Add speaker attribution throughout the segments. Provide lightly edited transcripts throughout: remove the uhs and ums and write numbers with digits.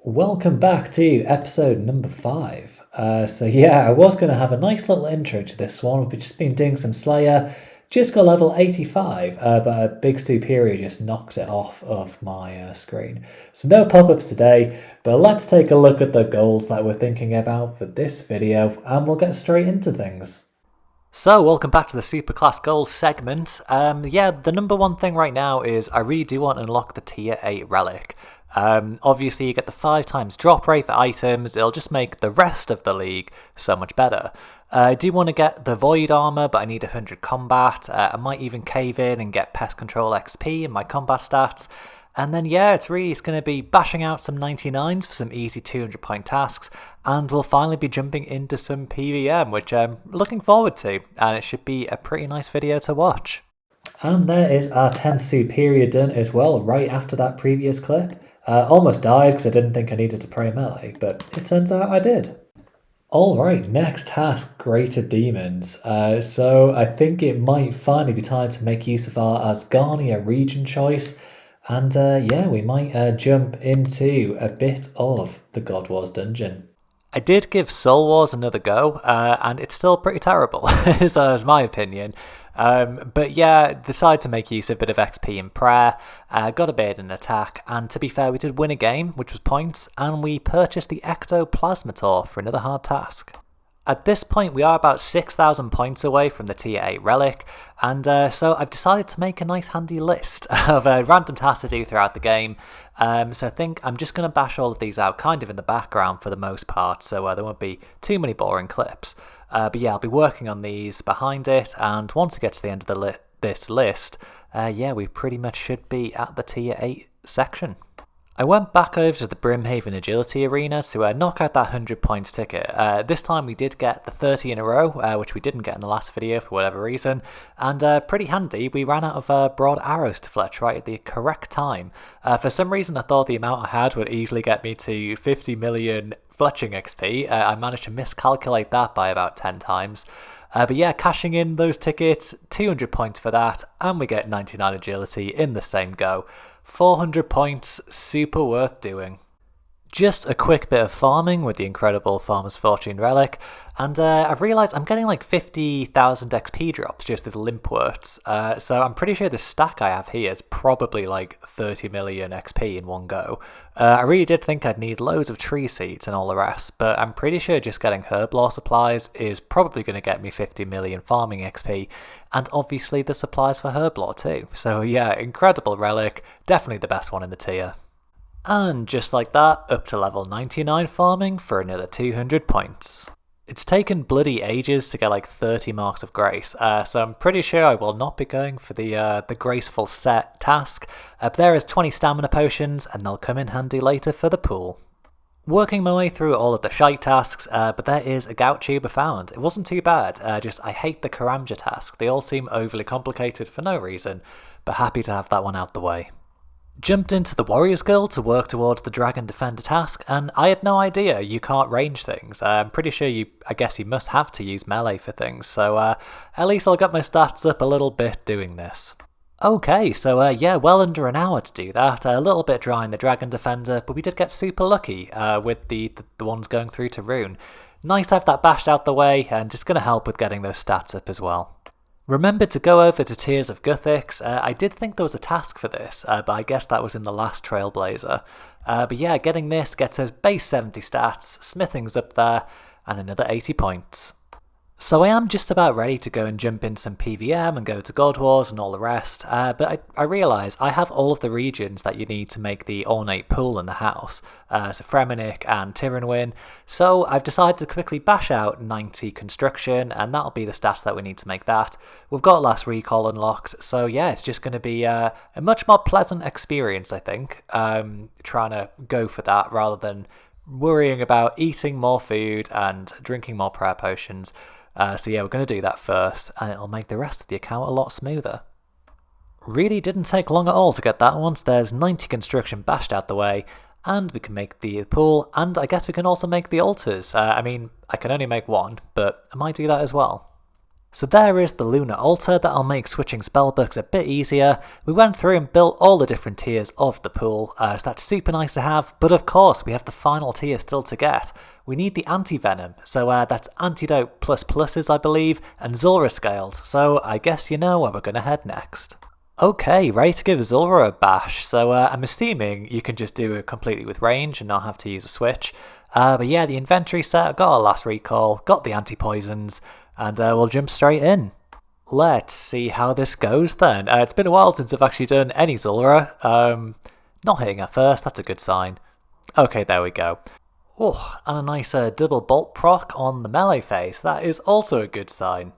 Speaker 1: Welcome back to episode number 5. I was going to have a nice little intro to this one. We've just been doing some Slayer, just got level 85, but a big superior just knocked it off of my screen. So no pop-ups today, but let's take a look at the goals that we're thinking about for this video, and we'll get straight into things.
Speaker 2: So, welcome back to the Superclass Goals segment. The number one thing right now is I really do want to unlock the tier 8 relic. Obviously you get the 5 times drop rate for items, it'll just make the rest of the league so much better. I do want to get the void armor, but I need 100 combat. I might even cave in and get pest control XP in my combat stats. And then it's going to be bashing out some 99s for some easy 200 point tasks, and we'll finally be jumping into some PVM, which I'm looking forward to, and it should be a pretty nice video to watch.
Speaker 1: And there is our 10th superior done as well, right after that previous clip. Almost died because I didn't think I needed to pray melee, but it turns out I did. Alright, next task, Greater Demons. So I think it might finally be time to make use of our Asgarnia region choice. And we might jump into a bit of the God Wars dungeon.
Speaker 2: I did give Soul Wars another go, and it's still pretty terrible, so is my opinion. Decided to make use of a bit of XP in prayer, got a bit in attack, and to be fair, we did win a game, which was points, and we purchased the Ectoplasmator for another hard task. At this point, we are about 6,000 points away from the tier 8 relic, and so I've decided to make a nice handy list of random tasks to do throughout the game. So I think I'm just going to bash all of these out kind of in the background for the most part, so there won't be too many boring clips. I'll be working on these behind it, and once we get to the end of this list, we pretty much should be at the tier 8 section. I went back over to the Brimhaven Agility Arena to knock out that 100 points ticket. This time we did get the 30 in a row, which we didn't get in the last video for whatever reason, and pretty handy, we ran out of broad arrows to fletch right at the correct time. For some reason I thought the amount I had would easily get me to 50 million fletching XP. I managed to miscalculate that by about 10 times. Cashing in those tickets, 200 points for that, and we get 99 agility in the same go. 400 points, super worth doing. Just a quick bit of farming with the incredible Farmer's Fortune relic, and I've realised I'm getting like 50,000 XP drops just with Limpworts, so I'm pretty sure the stack I have here is probably like 30 million XP in one go. I really did think I'd need loads of tree seeds and all the rest, but I'm pretty sure just getting Herblore supplies is probably going to get me 50 million farming XP, and obviously the supplies for Herblore too. So incredible relic, definitely the best one in the tier. And just like that, up to level 99 farming for another 200 points. It's taken bloody ages to get like 30 marks of grace, so I'm pretty sure I will not be going for the graceful set task. But there is 20 stamina potions, and they'll come in handy later for the pool. Working my way through all of the shite tasks, but there is a gout tuber found. It wasn't too bad, I hate the Karamja task. They all seem overly complicated for no reason, but happy to have that one out the way. Jumped into the Warriors Guild to work towards the Dragon Defender task, and I had no idea you can't range things. I'm pretty sure I guess you must have to use melee for things, so at least I'll get my stats up a little bit doing this. Okay, so well under an hour to do that, a little bit dry in the Dragon Defender, but we did get super lucky with the ones going through to Rune. Nice to have that bashed out the way, and just going to help with getting those stats up as well. Remembered to go over to Tears of Guthix. I did think there was a task for this, but I guess that was in the last Trailblazer. Getting this gets us base 70 stats, smithing's up there, and another 80 points. So I am just about ready to go and jump in some PVM and go to God Wars and all the rest, but I realise I have all of the regions that you need to make the ornate pool in the house, so Fremennik and Tyrannwyn, so I've decided to quickly bash out 90 construction, and that'll be the stats that we need to make that. We've got last recall unlocked, so it's just going to be a much more pleasant experience, I think, trying to go for that rather than worrying about eating more food and drinking more prayer potions. We're going to do that first, and it'll make the rest of the account a lot smoother. Really didn't take long at all to get that once there's 90 construction bashed out the way, and we can make the pool, and I guess we can also make the altars. I can only make one, but I might do that as well. So there is the Lunar Altar that'll make switching spellbooks a bit easier. We went through and built all the different tiers of the pool, so that's super nice to have, but of course we have the final tier still to get. We need the Anti-Venom, so that's Antidote plus pluses I believe, and Zulrah Scales, so I guess you know where we're going to head next. Okay, ready to give Zulrah a bash, so I'm assuming you can just do it completely with range and not have to use a switch. But yeah, the inventory set, got our last recall, got the anti-poisons, and we'll jump straight in. Let's see how this goes then. It's been a while since I've actually done any Zulrah. Not hitting at first, that's a good sign. Okay, there we go. Oh, and a nice double bolt proc on the melee phase, that is also a good sign.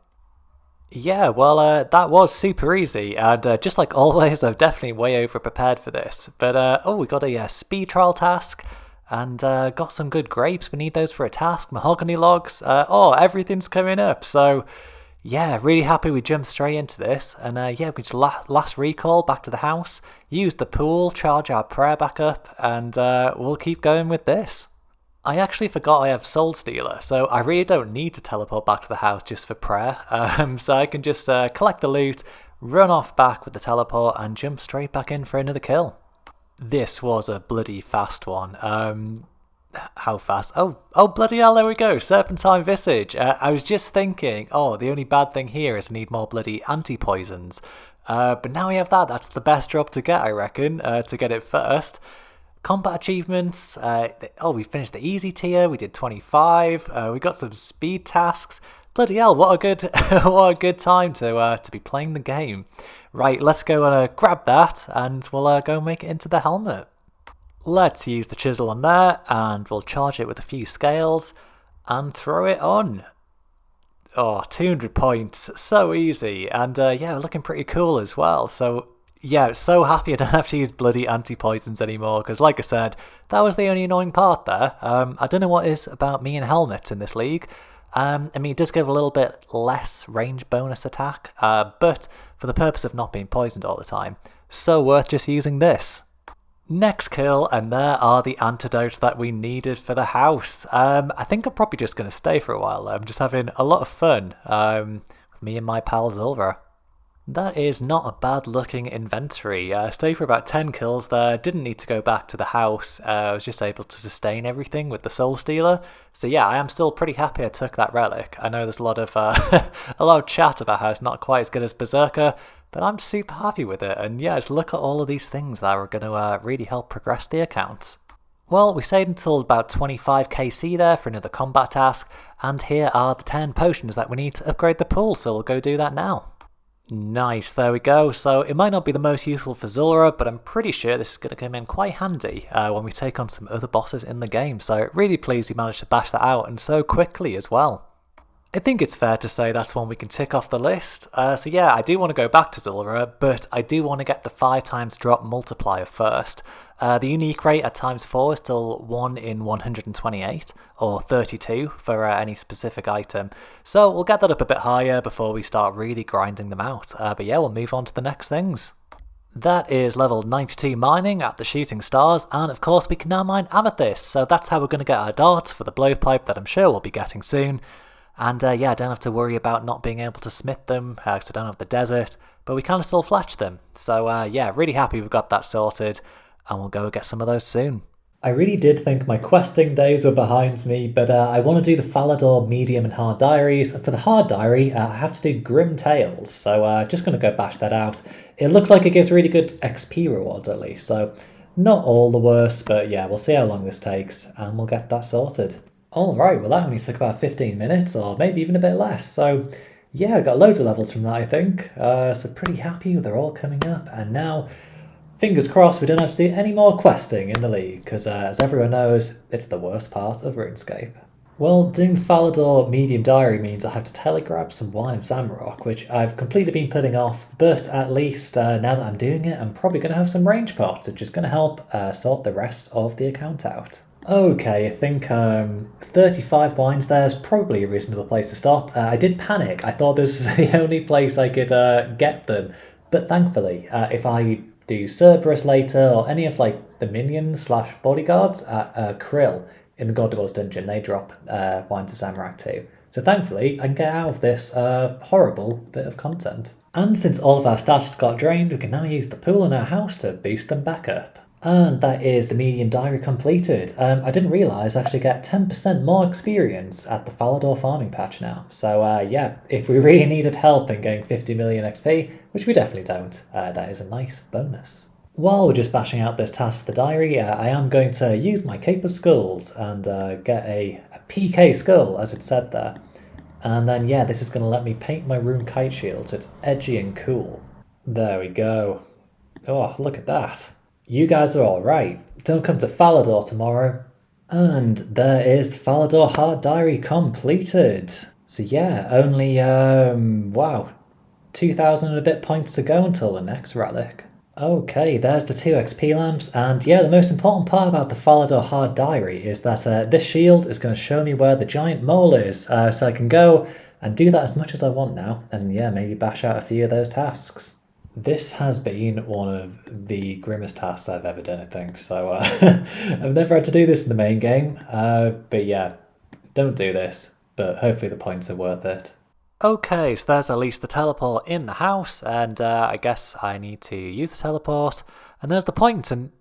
Speaker 2: Yeah, well, that was super easy, and just like always, I'm definitely way over prepared for this. But, oh, we got a speed trial task, and got some good grapes. We need those for a task. Mahogany logs. Oh, everything's coming up. So, yeah, really happy we jumped straight into this. And yeah, we just last recall back to the house, use the pool, charge our prayer back up, and we'll keep going with this. I actually forgot I have Soul Stealer, so I really don't need to teleport back to the house just for prayer. So I can just collect the loot, run off back with the teleport, and jump straight back in for another kill. This was a bloody fast one. How fast? Oh, bloody hell, there we go. Serpentine Visage. I was just thinking, oh, the only bad thing here is I need more bloody anti-poisons. But now we have that. That's the best drop to get, I reckon, to get it first. Combat achievements. We finished the easy tier. We did 25. We got some speed tasks. Bloody hell, what a good, what a good time to be playing the game. Right, let's go and grab that, and we'll go make it into the helmet. Let's use the chisel on there, and we'll charge it with a few scales, and throw it on. Oh, 200 points, so easy, and yeah, looking pretty cool as well, so yeah, so happy I don't have to use bloody anti-poisons anymore, because like I said, that was the only annoying part there. I don't know what is about me and helmets in this league. I mean, it does give a little bit less range bonus attack, but for the purpose of not being poisoned all the time, so worth just using this. Next kill, and there are the antidotes that we needed for the house. I think I'm probably just going to stay for a while. I'm just having a lot of fun with me and my pal Zulrah. That is not a bad looking inventory. Stayed for about 10 kills there, didn't need to go back to the house, I was just able to sustain everything with the Soul Stealer. So yeah, I am still pretty happy I took that relic. I know there's a lot of a lot of chat about how it's not quite as good as Berserker, but I'm super happy with it, and yeah, just look at all of these things that are going to really help progress the account. Well, we stayed until about 25 KC there for another combat task, and here are the 10 potions that we need to upgrade the pool, so we'll go do that now. Nice, there we go. So it might not be the most useful for Zulrah, but I'm pretty sure this is going to come in quite handy when we take on some other bosses in the game. So really pleased we managed to bash that out, and so quickly as well. I think it's fair to say that's one we can tick off the list. So yeah, I do want to go back to Zulrah, but I do want to get the 5 times drop multiplier first. The unique rate at ×4 is still 1 in 128, or 32 for any specific item. So we'll get that up a bit higher before we start really grinding them out. But yeah, we'll move on to the next things. That is level 92 mining at the Shooting Stars, and of course we can now mine amethyst, so that's how we're going to get our darts for the blowpipe that I'm sure we'll be getting soon. And yeah, I don't have to worry about not being able to smith them, because I don't have the desert, but we can still fletch them. So yeah, really happy we've got that sorted, and we'll go get some of those soon.
Speaker 1: I really did think my questing days were behind me, but I want to do the Falador medium and hard diaries. And for the hard diary, I have to do Grim Tales, so just going to go bash that out. It looks like it gives really good XP rewards at least, so not all the worst, but yeah, we'll see how long this takes, and we'll get that sorted. Alright, well that only took about 15 minutes, or maybe even a bit less, so yeah, I got loads of levels from that I think, so pretty happy they're all coming up, and now, fingers crossed we don't have to do any more questing in the league, because as everyone knows, it's the worst part of RuneScape. Well, doing the Falador medium diary means I have to telegrab some Wine of Zamorak, which I've completely been putting off, but at least now that I'm doing it, I'm probably going to have some range pots, which is going to help sort the rest of the account out. Okay, I think 35 wines there is probably a reasonable place to stop. I did panic. I thought this was the only place I could get them. But thankfully, if I do Cerberus later, or any of like the minions / bodyguards at Krill in the God of Oz dungeon, they drop Wines of Zamorak too. So thankfully, I can get out of this horrible bit of content. And since all of our stats got drained, we can now use the pool in our house to boost them back up. And that is the medium diary completed. I didn't realise I actually get 10% more experience at the Falador farming patch now. So yeah, if we really needed help in getting 50 million XP, which we definitely don't, that is a nice bonus. While we're just bashing out this task for the diary, I am going to use my Cape of Skulls and get a PK skull, as it said there. And then yeah, this is going to let me paint my rune kite shield so it's edgy and cool. There we go. Oh, look at that. You guys are alright. Don't come to Falador tomorrow. And there is the Falador Hard Diary completed. So yeah, only, wow, 2,000 and a bit points to go until the next relic. Okay, there's the 2 XP lamps, and yeah, the most important part about the Falador Hard Diary is that this shield is going to show me where the giant mole is, so I can go and do that as much as I want now, and yeah, maybe bash out a few of those tasks. This has been one of the grimmest tasks I've ever done, I think, so I've never had to do this in the main game, but yeah, don't do this, but hopefully the points are worth it.
Speaker 2: Okay, so there's at least the teleport in the house, and I guess I need to use the teleport, and there's the point, and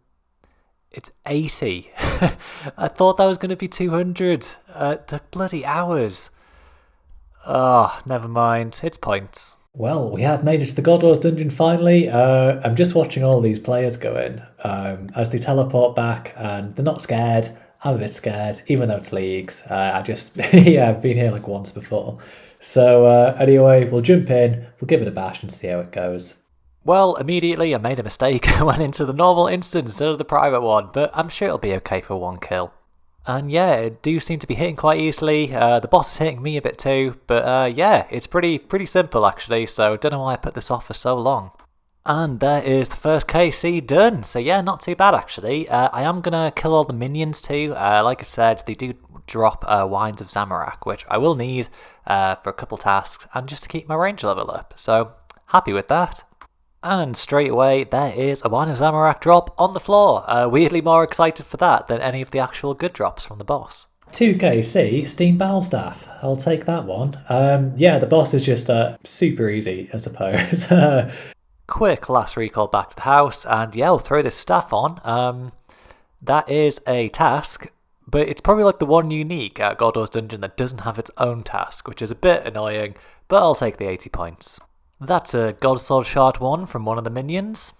Speaker 2: it's 80. I thought that was going to be 200. It took bloody hours. Oh, never mind, it's points.
Speaker 1: Well, we have made it to the God Wars dungeon finally. I'm just watching all these players go in as they teleport back, and they're not scared. I'm a bit scared, even though it's leagues. I just, yeah, I've been here like once before. So anyway, we'll jump in, we'll give it a bash and see how it goes.
Speaker 2: Well, immediately I made a mistake. I went into the normal instance instead of the private one, but I'm sure it'll be okay for 1 kill. And yeah, it do seem to be hitting quite easily. The boss is hitting me a bit too, but yeah, it's pretty simple actually, so don't know why I put this off for so long. And there is the first KC done, so yeah, not too bad actually. I am going to kill all the minions too. Like I said, they do drop Wines of Zamorak, which I will need for a couple tasks, and just to keep my range level up, so happy with that. And straight away, there is a Wine of Zamorak drop on the floor. Weirdly more excited for that than any of the actual good drops from the boss.
Speaker 1: 2KC, Steam Battle Staff. I'll take that one. Yeah, the boss is just super easy, I suppose.
Speaker 2: Quick last recall back to the house, and yeah, we'll throw this staff on. That is a task, but it's probably like the one unique at God Wars Dungeon that doesn't have its own task, which is a bit annoying, but I'll take the 80 points. That's a God Sword Shard 1 from one of the minions.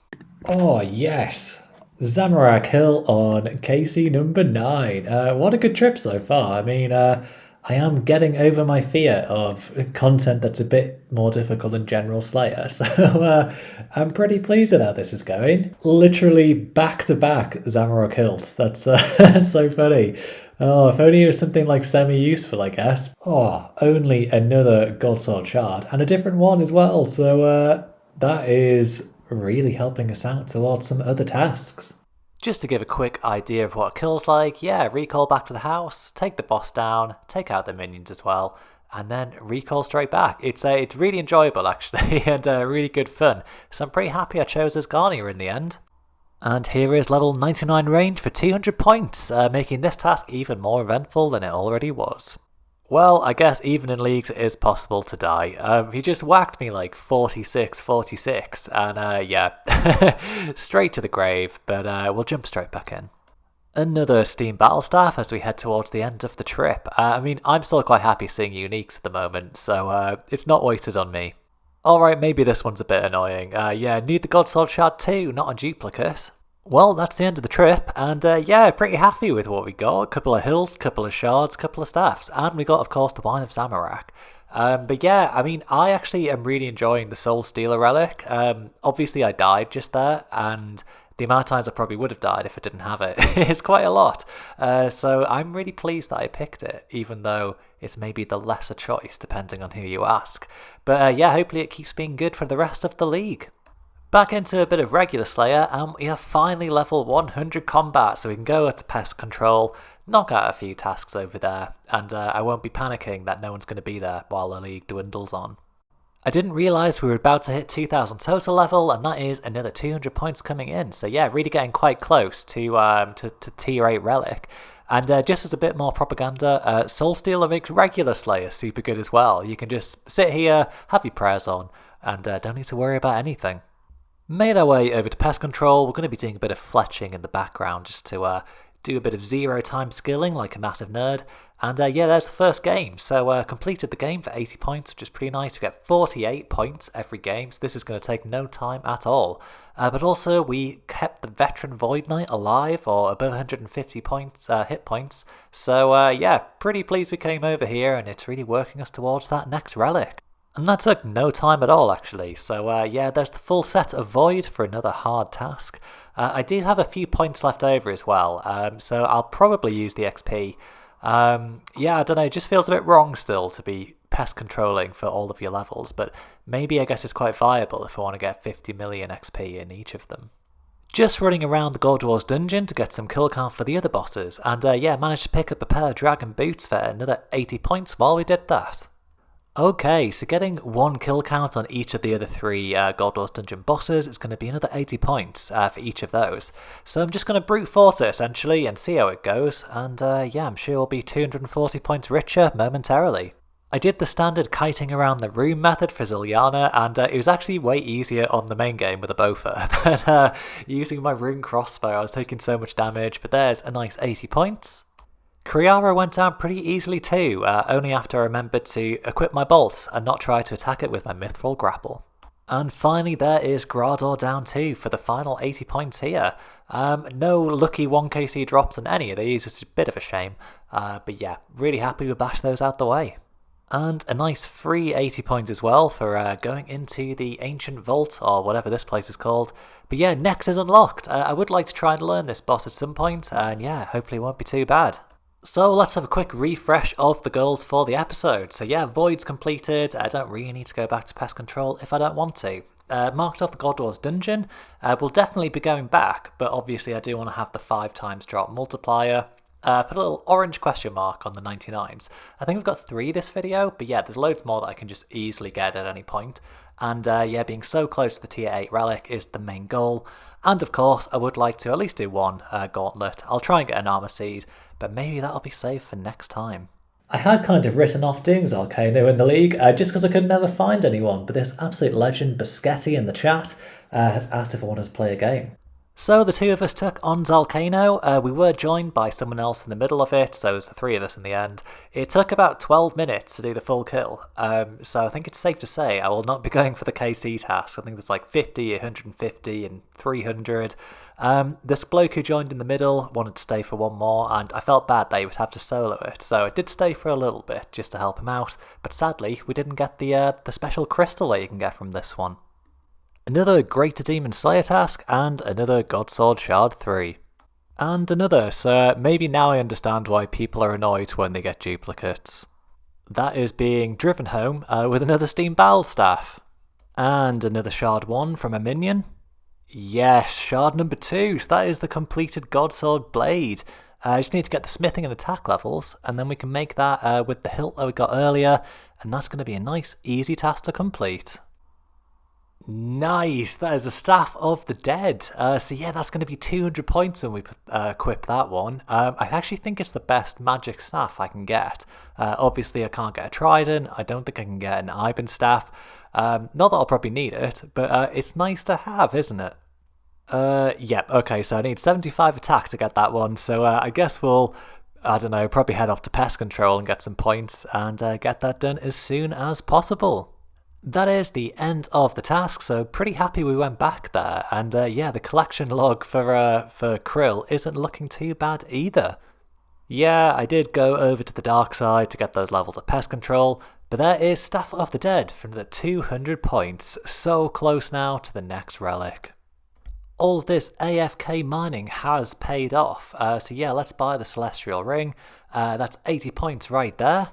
Speaker 1: Oh yes! Zamorak Hill on KC number 9. What a good trip so far. I mean, I am getting over my fear of content that's a bit more difficult than General Slayer, so I'm pretty pleased with how this is going. Literally back-to-back Zamorak Hills. That's so funny. Oh, if only it was something like semi-useful, I guess. Oh, only another God Sword Shard, and a different one as well, so that is really helping us out towards some other tasks.
Speaker 2: Just to give a quick idea of what a kill's like, yeah, recall back to the house, take the boss down, take out the minions as well, and then recall straight back. It's really enjoyable actually, and really good fun, so I'm pretty happy I chose as Garnier in the end. And here is level 99 range for 200 points, making this task even more eventful than it already was. Well, I guess even in leagues it is possible to die. He just whacked me like 46, and yeah, straight to the grave, but we'll jump straight back in. Another Steam Battle Staff as we head towards the end of the trip. I mean, I'm still quite happy seeing uniques at the moment, so it's not weighted on me. Alright, maybe this one's a bit annoying. Yeah, need the God Sword Shard 2, not a duplicate. Well, that's the end of the trip, and yeah, pretty happy with what we got. A couple of hills, couple of shards, couple of staffs, and we got, of course, the Wine of Zamorak. But yeah, I mean, I actually am really enjoying the Soul Stealer relic. Obviously, I died just there, and the amount of times I probably would have died if I didn't have it is quite a lot. So I'm really pleased that I picked it, even though it's maybe the lesser choice, depending on who you ask. But yeah, hopefully it keeps being good for the rest of the league. Back into a bit of regular Slayer, and we are finally level 100 combat, so we can go to pest control, knock out a few tasks over there, and I won't be panicking that no one's going to be there while the league dwindles on. I didn't realise we were about to hit 2000 total level, and that is another 200 points coming in, so yeah, really getting quite close to tier 8 relic. And just as a bit more propaganda, Soul Stealer makes regular Slayer super good as well. You can just sit here, have your prayers on, and don't need to worry about anything. Made our way over to Pest Control. We're going to be doing a bit of fletching in the background just to do a bit of 0-time skilling like a massive nerd. And yeah, there's the first game. So completed the game for 80 points, which is pretty nice. We get 48 points every game, so this is going to take no time at all. But also, we kept the Veteran Void Knight alive, or above 150 points, hit points. So yeah, pretty pleased we came over here, and it's really working us towards that next relic. And that took no time at all, actually. So yeah, there's the full set of Void for another hard task. I do have a few points left over as well, so I'll probably use the XP. Yeah, I don't know, it just feels a bit wrong still to be pest controlling for all of your levels, but maybe I guess it's quite viable if I want to get 50 million XP in each of them. Just running around the God Wars dungeon to get some kill count for the other bosses, and yeah, managed to pick up a pair of dragon boots for another 80 points while we did that. Okay, so getting 1 kill count on each of the other 3 God Wars dungeon bosses is going to be another 80 points for each of those. So I'm just going to brute force it essentially and see how it goes, and yeah, I'm sure we'll be 240 points richer momentarily. I did the standard kiting around the room method for Ziliana, and it was actually way easier on the main game with a Bofa than using my rune crossbow. I was taking so much damage, but there's a nice 80 points. Kriara went down pretty easily too, only after I remembered to equip my bolt and not try to attack it with my Mithril grapple. And finally there is Grador down too for the final 80 points here. No lucky 1kc drops on any of these, which is a bit of a shame, but yeah, really happy we bashed those out the way. And a nice free 80 points as well for going into the Ancient Vault, or whatever this place is called. But yeah, Nex is unlocked. I would like to try and learn this boss at some point, and yeah, hopefully it won't be too bad. So let's have a quick refresh of the goals for the episode. So yeah, Void's completed. I don't really need to go back to Pest Control if I don't want to. Marked off the God Wars dungeon. We'll definitely be going back, but obviously I do want to have the 5 times drop multiplier. Put a little orange question mark on the 99s. I think we've got 3 this video, but yeah, there's loads more that I can just easily get at any point. And yeah, being so close to the tier 8 relic is the main goal. And of course, I would like to at least do 1 gauntlet. I'll try and get an armor seed, but maybe that'll be saved for next time.
Speaker 1: I had kind of written off doing Zalcano in the league just because I could never find anyone, but this absolute legend Biscetti in the chat has asked if I wanted to play a game.
Speaker 2: So the 2 of us took on Zalcano. We were joined by someone else in the middle of it, so it was the 3 of us in the end. It took about 12 minutes to do the full kill, so I think it's safe to say I will not be going for the KC task. I think there's like 50, 150 and 300. This bloke who joined in the middle wanted to stay for 1 more, and I felt bad that he would have to solo it, so I did stay for a little bit just to help him out, but sadly we didn't get the special crystal that you can get from this one. Another Greater Demon Slayer task, and another Godsword Shard 3. And another, so maybe now I understand why people are annoyed when they get duplicates. That is being driven home with another Steam Battle Staff. And another Shard 1 from a minion. Yes, Shard number 2, so that is the completed Godsword Blade. I just need to get the smithing and attack levels, and then we can make that with the hilt that we got earlier, and that's going to be a nice, easy task to complete. Nice, that is a Staff of the Dead. So yeah, that's going to be 200 points when we equip that one. I actually think it's the best magic staff I can get. Obviously I can't get a trident, I don't think I can get an Ivan staff. Not that I'll probably need it, but it's nice to have, isn't it? Yep, okay, so I need 75 attack to get that one, so I guess we'll, I don't know, probably head off to Pest Control and get some points and get that done as soon as possible. That is the end of the task, so pretty happy we went back there, and yeah, the collection log for Krill isn't looking too bad either. Yeah, I did go over to the dark side to get those levels of Pest Control, but there is Staff of the Dead for the 200 points, so close now to the next relic. All of this AFK mining has paid off, so yeah, let's buy the Celestial Ring, that's 80 points right there.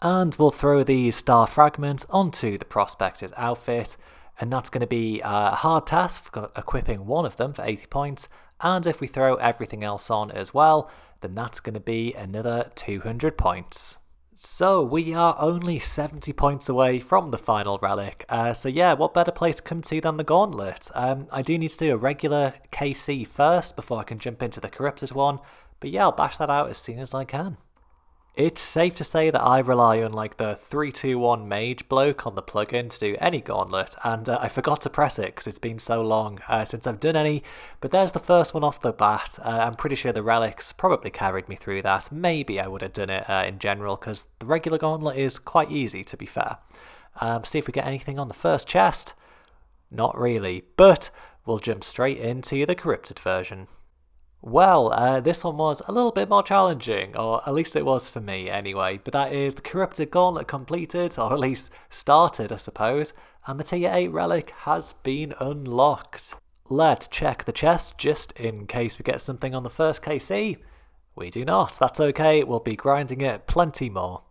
Speaker 2: And we'll throw these star fragments onto the prospector's outfit, and that's going to be a hard task for equipping one of them for 80 points, and if we throw everything else on as well, then that's going to be another 200 points. So we are only 70 points away from the final relic, so yeah, what better place to come to than the Gauntlet? I do need to do a regular KC first before I can jump into the corrupted one, But yeah, I'll bash that out as soon as I can. It's safe to say that I rely on like the 3-2-1 mage bloke on the plugin to do any gauntlet, and I forgot to press it because it's been so long since I've done any, but there's the first one off the bat. I'm pretty sure the relics probably carried me through that. Maybe I would have done it in general because the regular gauntlet is quite easy, to be fair. See if we get anything on the first chest. Not really, but we'll jump straight into the corrupted version. Well, this one was a little bit more challenging, or at least it was for me anyway, but that is the Corrupted Gauntlet completed, or at least started I suppose, and the tier 8 relic has been unlocked. Let's check the chest just in case we get something on the first KC. We do not, that's okay, we'll be grinding it plenty more.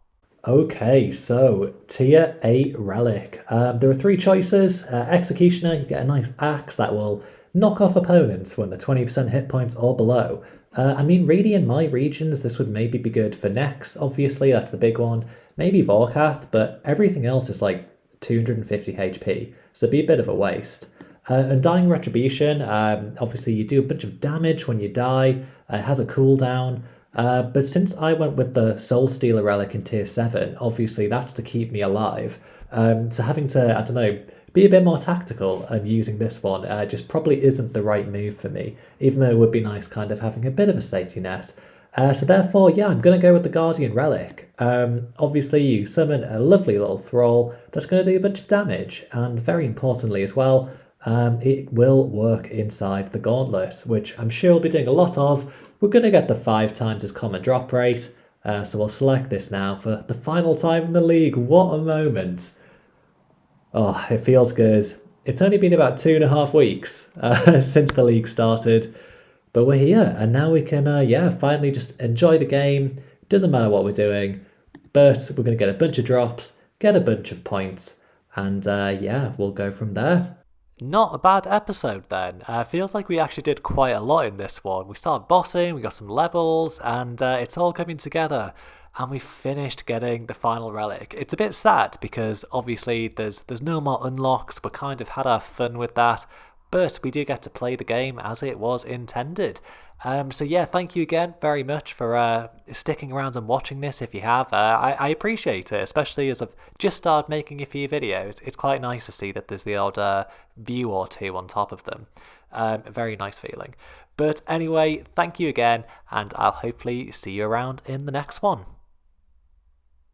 Speaker 1: Okay, so tier 8 relic. There are three choices. Executioner, you get a nice axe that will knock off opponents when they're 20% hit points or below. I mean, really in my regions, this would maybe be good for Nex, obviously, that's the big one. Maybe Vorkath, but everything else is like 250 HP, so it'd be a bit of a waste. Undying Retribution, obviously you do a bunch of damage when you die, it has a cooldown, but since I went with the Soul Stealer relic in tier 7, obviously that's to keep me alive. So having to, I don't know, be a bit more tactical and using this one just probably isn't the right move for me, even though it would be nice kind of having a bit of a safety net. So therefore, yeah, I'm going to go with the Guardian Relic. Obviously, you summon a lovely little thrall that's going to do a bunch of damage, and very importantly as well, it will work inside the Gauntlet, which I'm sure we'll be doing a lot of. We're going to get the 5 times as common drop rate, so we'll select this now for the final time in the league. What a moment! Oh, it feels good. It's only been about 2.5 weeks since the league started, but we're here, and now we can, finally just enjoy the game. Doesn't matter what we're doing, but we're going to get a bunch of drops, get a bunch of points, and we'll go from there.
Speaker 2: Not a bad episode then. Feels like we actually did quite a lot in this one. We started bossing, we got some levels, and it's all coming together. And we finished getting the final relic. It's a bit sad because obviously there's no more unlocks. We kind of had our fun with that, but we do get to play the game as it was intended. So yeah, thank you again very much for sticking around and watching this if you have. I appreciate it, especially as I've just started making a few videos. It's quite nice to see that there's the odd view or two on top of them. A very nice feeling. But anyway, thank you again, and I'll hopefully see you around in the next one.